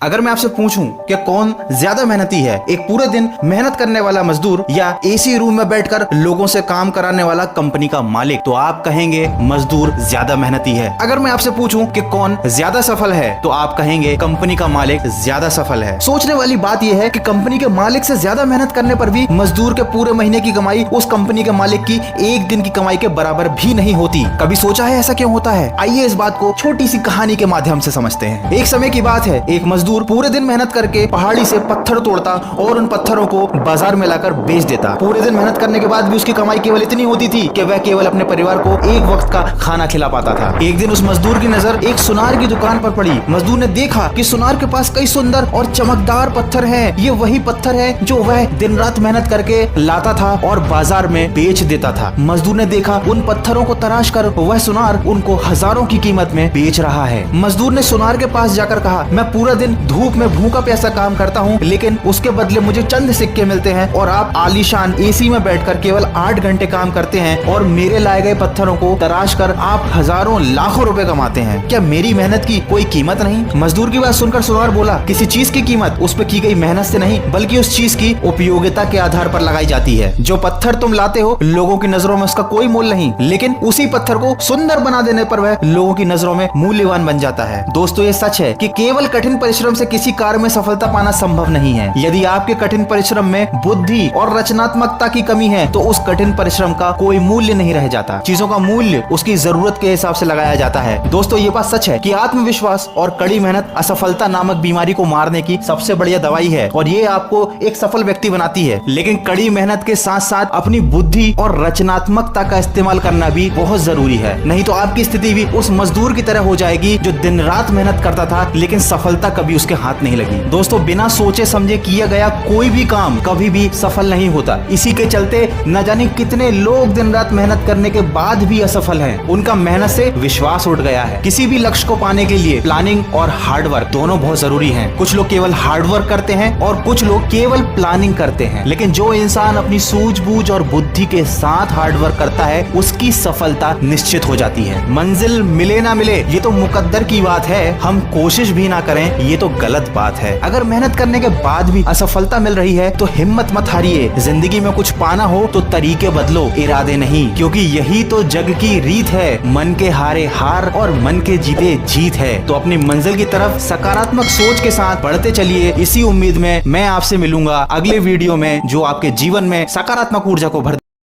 अगर मैं आपसे पूछूं कि कौन ज्यादा मेहनती है, एक पूरे दिन मेहनत करने वाला मजदूर या एसी रूम में बैठकर लोगों से काम कराने वाला कंपनी का मालिक, तो आप कहेंगे मजदूर ज्यादा मेहनती है। अगर मैं आपसे पूछूं कि कौन ज्यादा सफल है, तो आप कहेंगे कंपनी का मालिक ज्यादा सफल है। सोचने वाली बात यह है कि कंपनी के मालिक से ज्यादा मेहनत करने पर भी मजदूर के पूरे महीने की कमाई उस कंपनी के मालिक की एक दिन की कमाई के बराबर भी नहीं होती। कभी सोचा है ऐसा क्यों होता है? आइए इस बात को छोटी सी कहानी के माध्यम से समझते हैं। एक समय की बात है, एक मजदूर पूरे दिन मेहनत करके पहाड़ी से पत्थर तोड़ता और उन पत्थरों को बाजार में लाकर बेच देता। पूरे दिन मेहनत करने के बाद भी उसकी कमाई केवल इतनी होती थी कि वह केवल अपने परिवार को एक वक्त का खाना खिला पाता था। एक दिन उस मजदूर की नजर एक सुनार की दुकान पर पड़ी। मजदूर ने देखा कि सुनार के पास कई सुंदर और चमकदार पत्थर हैं। ये वही पत्थर है जो वह दिन रात मेहनत करके लाता था और बाजार में बेच देता था। मजदूर ने देखा उन पत्थरों को तराश कर वह सुनार उनको हजारों की कीमत में बेच रहा है। मजदूर ने सुनार के पास जाकर कहा, मैं पूरा दिन धूप में भूखा प्यासा काम करता हूँ, लेकिन उसके बदले मुझे चंद सिक्के मिलते हैं और आप आलीशान एसी में बैठकर केवल 8 घंटे काम करते हैं और मेरे लाए गए पत्थरों को तराश कर आप हजारों लाखों रुपए कमाते हैं। क्या मेरी मेहनत की कोई कीमत नहीं? मजदूर की बात सुनकर सुनार बोला, किसी चीज की कीमत उस पर की गई मेहनत से नहीं, बल्कि उस चीज की उपयोगिता के आधार पर लगाई जाती है। जो पत्थर तुम लाते हो, लोगों की नजरों में उसका कोई मूल्य नहीं, लेकिन उसी पत्थर को सुंदर बना देने पर वह लोगों की नजरों में मूल्यवान बन जाता है। दोस्तों, ये सच है कि केवल कठिन परिश्रम से किसी कार्य में सफलता पाना संभव नहीं है। यदि आपके कठिन परिश्रम में बुद्धि और रचनात्मकता की कमी है, तो उस कठिन परिश्रम का कोई मूल्य नहीं रह जाता। चीजों का मूल्य उसकी जरूरत के हिसाब से लगाया जाता है। दोस्तों, ये बात सच है कि आत्मविश्वास और कड़ी मेहनत असफलता नामक बीमारी को मारने की सबसे बढ़िया दवाई है और ये आपको एक सफल व्यक्ति बनाती है। लेकिन कड़ी मेहनत के साथ साथ अपनी बुद्धि और रचनात्मकता का इस्तेमाल करना भी बहुत जरूरी है। नहीं तो आपकी स्थिति भी उस मजदूर की तरह हो जाएगी जो दिन रात मेहनत करता था, लेकिन सफलता कभी उसके हाथ नहीं लगी। दोस्तों, बिना सोचे समझे किया गया कोई भी काम कभी भी सफल नहीं होता। इसी के चलते न जाने कितने लोग दिन रात मेहनत करने के बाद भी असफल हैं। उनका मेहनत से विश्वास उठ गया है। किसी भी लक्ष्य को पाने के लिए प्लानिंग और हार्डवर्क दोनों बहुत जरूरी हैं। कुछ लोग केवल हार्डवर्क करते हैं और कुछ लोग केवल प्लानिंग करते हैं, लेकिन जो इंसान अपनी सूझबूझ और बुद्धि के साथ हार्डवर्क करता है, उसकी सफलता निश्चित हो जाती है। मंजिल मिले ना मिले, ये तो मुकद्दर की बात है। हम कोशिश भी ना करें, ये तो गलत बात है। अगर मेहनत करने के बाद भी असफलता मिल रही है, तो हिम्मत मत हारिए। जिंदगी में कुछ पाना हो तो तरीके बदलो, इरादे नहीं, क्योंकि यही तो जग की रीत है। मन के हारे हार और मन के जीते जीत है। तो अपनी मंजिल की तरफ सकारात्मक सोच के साथ बढ़ते चलिए। इसी उम्मीद में मैं आपसे मिलूंगा अगले वीडियो में, जो आपके जीवन में सकारात्मक ऊर्जा को भर